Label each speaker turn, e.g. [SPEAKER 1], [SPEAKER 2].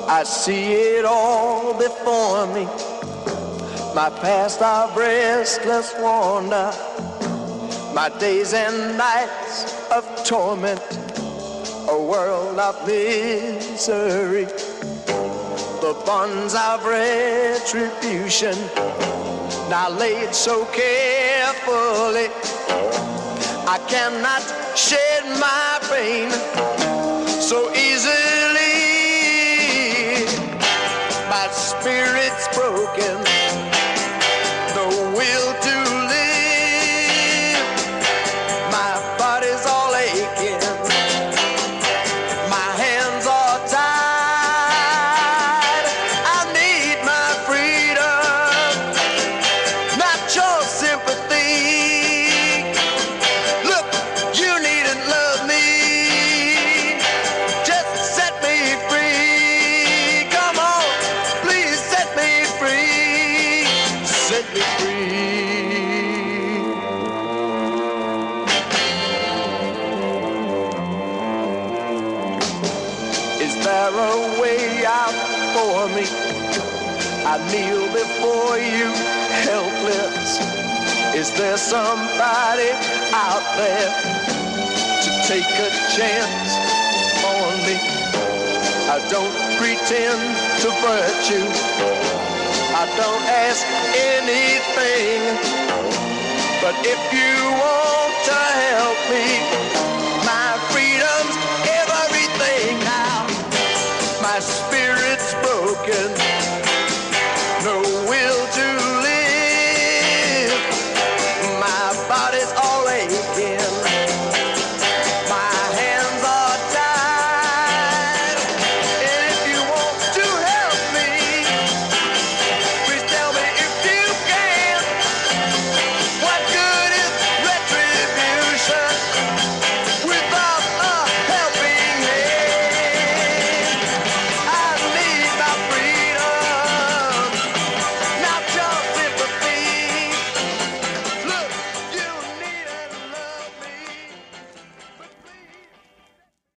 [SPEAKER 1] I see it all before me. My past of restless wander, my days and nights of torment, a world of misery, the bonds of retribution, now laid so carefully. I cannot shed my pain so easily. My spirit's broken, no will to live. My body's all aching, my hands are tied. I need my freedom, not your sympathy. Look, you needn't love me, just set me free. Come on, please set me free, set me free. Is there a way out for me? I kneel before you helpless. Is there somebody out there to take a chance on me? I don't pretend to virtue, I don't ask anything, but if you want to help me,